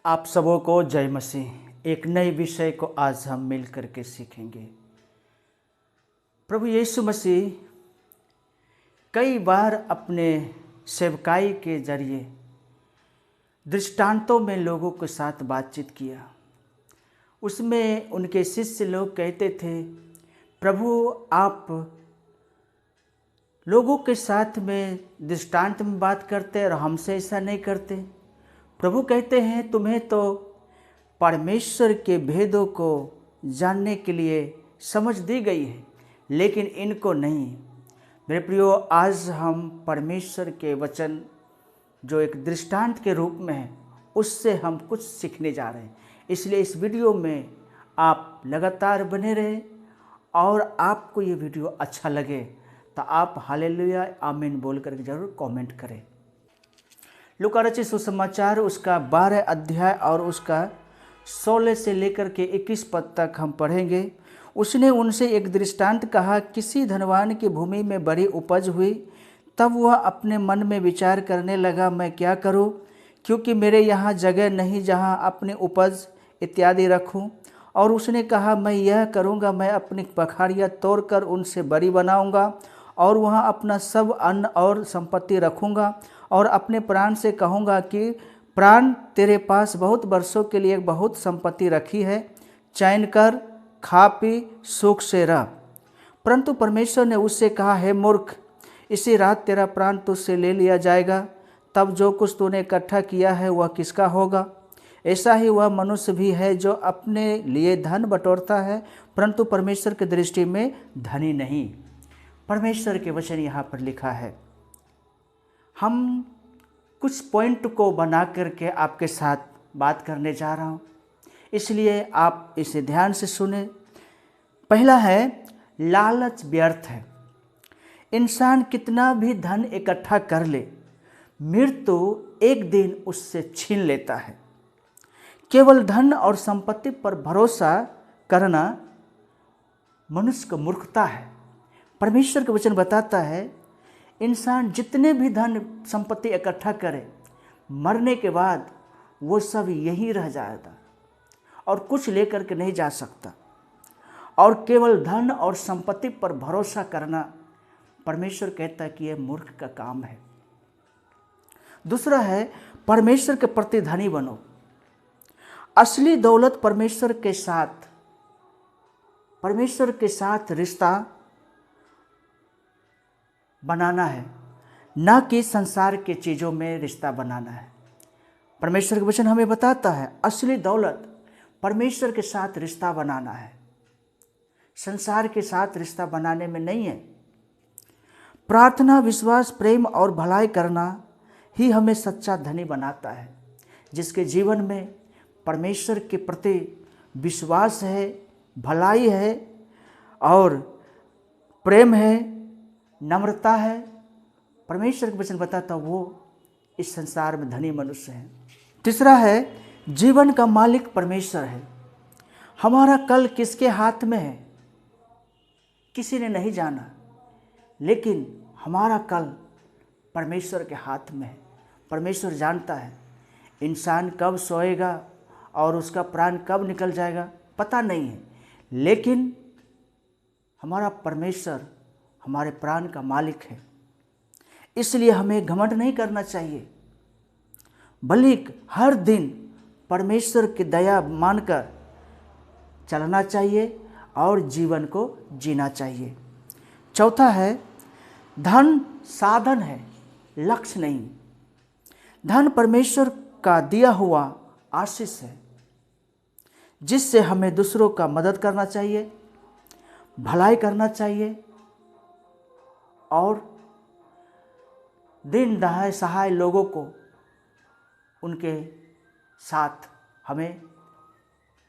आप सबों को जय मसीह। एक नए विषय को आज हम मिल करके सीखेंगे। प्रभु यीशु मसीह कई बार अपने सेवकाई के जरिए दृष्टांतों में लोगों के साथ बातचीत किया। उसमें उनके शिष्य लोग कहते थे, प्रभु आप लोगों के साथ में दृष्टांत में बात करते और हमसे ऐसा नहीं करते। प्रभु कहते हैं, तुम्हें तो परमेश्वर के भेदों को जानने के लिए समझ दी गई है, लेकिन इनको नहीं। मेरे प्रियो, आज हम परमेश्वर के वचन जो एक दृष्टांत के रूप में है, उससे हम कुछ सीखने जा रहे हैं। इसलिए इस वीडियो में आप लगातार बने रहें और आपको ये वीडियो अच्छा लगे तो आप हालेलुया आमीन बोल करके जरूर कमेंट करें। लूका रचित सुसमाचार उसका 12 अध्याय और उसका 16 से लेकर के 21 पद तक हम पढ़ेंगे। उसने उनसे एक दृष्टांत कहा, किसी धनवान की भूमि में बड़ी उपज हुई। तब वह अपने मन में विचार करने लगा, मैं क्या करूं, क्योंकि मेरे यहाँ जगह नहीं जहाँ अपनी उपज इत्यादि रखूं। और उसने कहा, मैं यह करूँगा, मैं अपनी पखाड़ियाँ तोड़कर उनसे बड़ी बनाऊँगा और वहाँ अपना सब अन्न और संपत्ति रखूँगा और अपने प्राण से कहूँगा कि प्राण, तेरे पास बहुत वर्षों के लिए बहुत संपत्ति रखी है, चैन कर, खा पी, सुख से रह। परंतु परमेश्वर ने उससे कहा, हे मूर्ख, इसी रात तेरा प्राण तुझसे ले लिया जाएगा। तब जो कुछ तूने इकट्ठा किया है वह किसका होगा? ऐसा ही वह मनुष्य भी है जो अपने लिए धन बटोरता है, परंतु परमेश्वर की दृष्टि में धनी नहीं। परमेश्वर के वचन यहाँ पर लिखा है। हम कुछ पॉइंट को बना करके आपके साथ बात करने जा रहा हूँ, इसलिए आप इसे ध्यान से सुने। पहला है, लालच व्यर्थ है। इंसान कितना भी धन इकट्ठा कर ले, मृत्यु एक दिन उससे छीन लेता है। केवल धन और संपत्ति पर भरोसा करना मनुष्य की मूर्खता है। परमेश्वर का वचन बताता है, इंसान जितने भी धन संपत्ति इकट्ठा करे, मरने के बाद वो सब यहीं रह जाएगा और कुछ लेकर के नहीं जा सकता। और केवल धन और संपत्ति पर भरोसा करना, परमेश्वर कहता है कि यह मूर्ख का काम है। दूसरा है, परमेश्वर के प्रति धनी बनो। असली दौलत परमेश्वर के साथ रिश्ता बनाना है, ना कि संसार के चीज़ों में रिश्ता बनाना है। परमेश्वर का वचन हमें बताता है, असली दौलत परमेश्वर के साथ रिश्ता बनाना है, संसार के साथ रिश्ता बनाने में नहीं है। प्रार्थना, विश्वास, प्रेम और भलाई करना ही हमें सच्चा धनी बनाता है। जिसके जीवन में परमेश्वर के प्रति विश्वास है, भलाई है और प्रेम है, नम्रता है, परमेश्वर के वचन बताता वो इस संसार में धनी मनुष्य है। तीसरा है, जीवन का मालिक परमेश्वर है। हमारा कल किसके हाथ में है किसी ने नहीं जाना, लेकिन हमारा कल परमेश्वर के हाथ में है। परमेश्वर जानता है इंसान कब सोएगा और उसका प्राण कब निकल जाएगा, पता नहीं है, लेकिन हमारा परमेश्वर हमारे प्राण का मालिक है। इसलिए हमें घमंड नहीं करना चाहिए, बल्कि हर दिन परमेश्वर की दया मानकर चलना चाहिए और जीवन को जीना चाहिए। चौथा है, धन साधन है, लक्ष्य नहीं। धन परमेश्वर का दिया हुआ आशीष है, जिससे हमें दूसरों का मदद करना चाहिए, भलाई करना चाहिए और दिन दहाड़े सहाय लोगों को उनके साथ हमें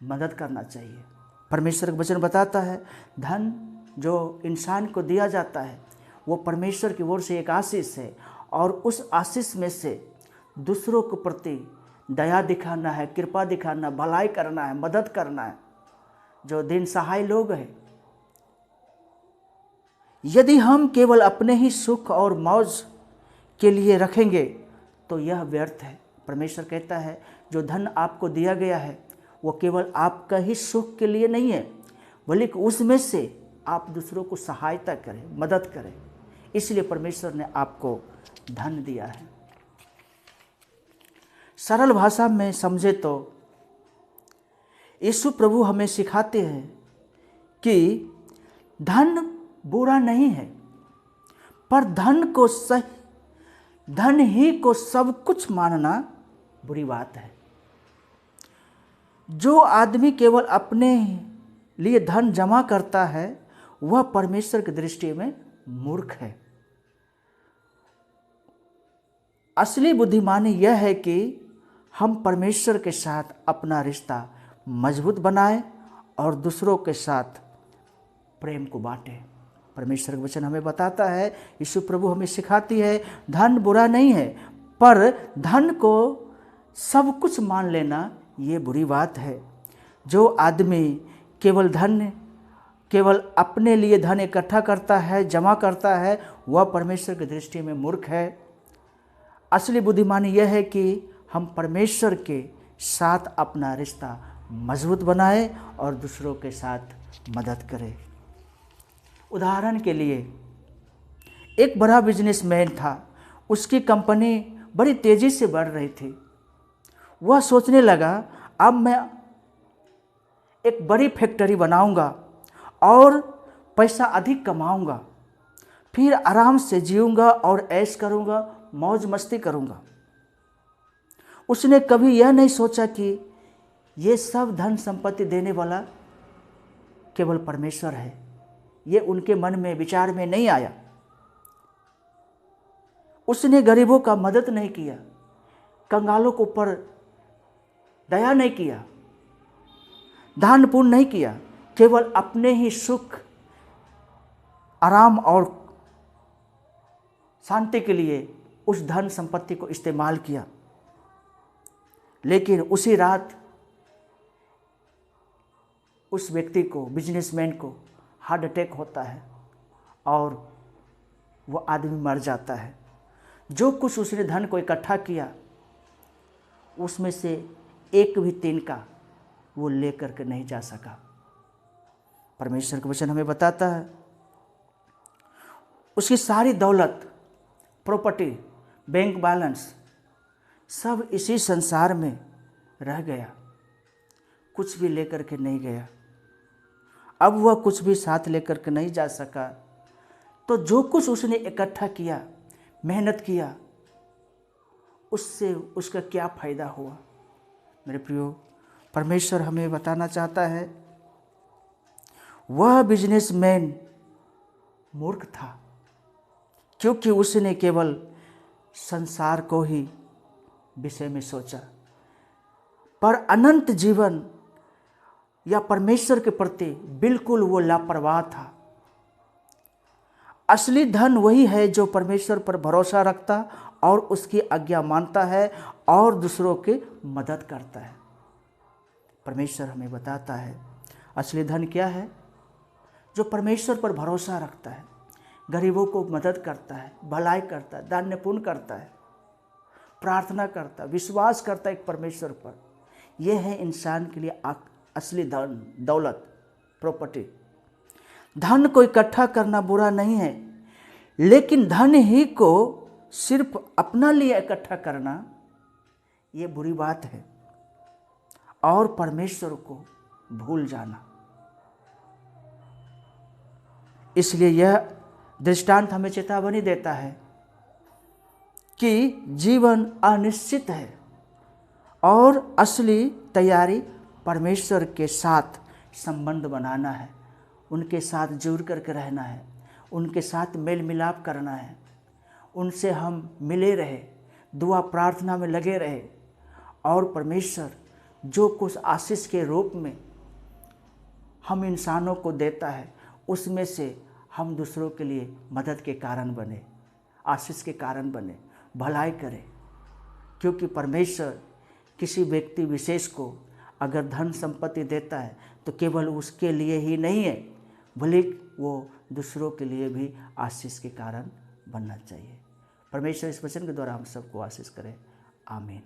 मदद करना चाहिए। परमेश्वर का वचन बताता है, धन जो इंसान को दिया जाता है वो परमेश्वर की ओर से एक आशीष है और उस आशीष में से दूसरों के प्रति दया दिखाना है, कृपा दिखाना, भलाई करना है, मदद करना है, जो दिन सहाय लोग हैं। यदि हम केवल अपने ही सुख और मौज के लिए रखेंगे तो यह व्यर्थ है। परमेश्वर कहता है जो धन आपको दिया गया है वो केवल आपका ही सुख के लिए नहीं है, बल्कि उसमें से आप दूसरों को सहायता करें, मदद करें। इसलिए परमेश्वर ने आपको धन दिया है। सरल भाषा में समझे तो यीशु प्रभु हमें सिखाते हैं कि धन बुरा नहीं है, पर धन ही को सब कुछ मानना बुरी बात है। जो आदमी केवल अपने लिए धन जमा करता है वह परमेश्वर की दृष्टि में मूर्ख है। असली बुद्धिमानी यह है कि हम परमेश्वर के साथ अपना रिश्ता मजबूत बनाएं और दूसरों के साथ प्रेम को बांटें। परमेश्वर का वचन हमें बताता है, यीशु प्रभु हमें सिखाती है, धन बुरा नहीं है, पर धन को सब कुछ मान लेना ये बुरी बात है। जो आदमी केवल अपने लिए धन इकट्ठा करता है, जमा करता है, वह परमेश्वर की दृष्टि में मूर्ख है। असली बुद्धिमानी यह है कि हम परमेश्वर के साथ अपना रिश्ता मजबूत बनाएं और दूसरों के साथ मदद करें। उदाहरण के लिए एक बड़ा बिजनेसमैन था, उसकी कंपनी बड़ी तेज़ी से बढ़ रही थी। वह सोचने लगा अब मैं एक बड़ी फैक्ट्री बनाऊंगा और पैसा अधिक कमाऊंगा, फिर आराम से जीऊंगा और ऐश करूंगा, मौज मस्ती करूंगा। उसने कभी यह नहीं सोचा कि ये सब धन संपत्ति देने वाला केवल परमेश्वर है। ये उनके मन में, विचार में नहीं आया। उसने गरीबों का मदद नहीं किया, कंगालों के ऊपर दया नहीं किया, दान पुण्य नहीं किया, केवल अपने ही सुख, आराम और शांति के लिए उस धन संपत्ति को इस्तेमाल किया। लेकिन उसी रात उस व्यक्ति को, बिजनेसमैन को हार्ट अटैक होता है और वो आदमी मर जाता है। जो कुछ उसने धन को इकट्ठा किया उसमें से एक भी तिनका वो लेकर के नहीं जा सका। परमेश्वर का वचन हमें बताता है उसकी सारी दौलत, प्रॉपर्टी, बैंक बैलेंस सब इसी संसार में रह गया, कुछ भी लेकर के नहीं गया। अब वह कुछ भी साथ लेकर के नहीं जा सका। तो जो कुछ उसने इकट्ठा किया, मेहनत किया, उससे उसका क्या फ़ायदा हुआ? मेरे प्रियो, परमेश्वर हमें बताना चाहता है वह बिजनेसमैन मूर्ख था, क्योंकि उसने केवल संसार को ही विषय में सोचा, पर अनंत जीवन या परमेश्वर के प्रति बिल्कुल वो लापरवाह था। असली धन वही है जो परमेश्वर पर भरोसा रखता और उसकी आज्ञा मानता है और दूसरों की मदद करता है। परमेश्वर हमें बताता है असली धन क्या है? जो परमेश्वर पर भरोसा रखता है, गरीबों को मदद करता है, भलाई करता है, दान पुण्य करता है, प्रार्थना करता है, विश्वास करता है एक परमेश्वर पर। यह है इंसान के लिए असली धन, दौलत, प्रॉपर्टी। धन को इकट्ठा करना बुरा नहीं है, लेकिन धन ही को सिर्फ अपना लिए इकट्ठा करना ये बुरी बात है और परमेश्वर को भूल जाना। इसलिए यह दृष्टांत हमें चेतावनी देता है कि जीवन अनिश्चित है और असली तैयारी परमेश्वर के साथ संबंध बनाना है, उनके साथ जुड़ करके रहना है, उनके साथ मेल मिलाप करना है, उनसे हम मिले रहे, दुआ प्रार्थना में लगे रहे और परमेश्वर जो कुछ आशीष के रूप में हम इंसानों को देता है उसमें से हम दूसरों के लिए मदद के कारण बने, आशीष के कारण बने, भलाई करें। क्योंकि परमेश्वर किसी व्यक्ति विशेष को अगर धन संपत्ति देता है तो केवल उसके लिए ही नहीं है, बल्कि वो दूसरों के लिए भी आशीष के कारण बनना चाहिए। परमेश्वर इस वचन के द्वारा हम सबको आशीष करें। आमीन।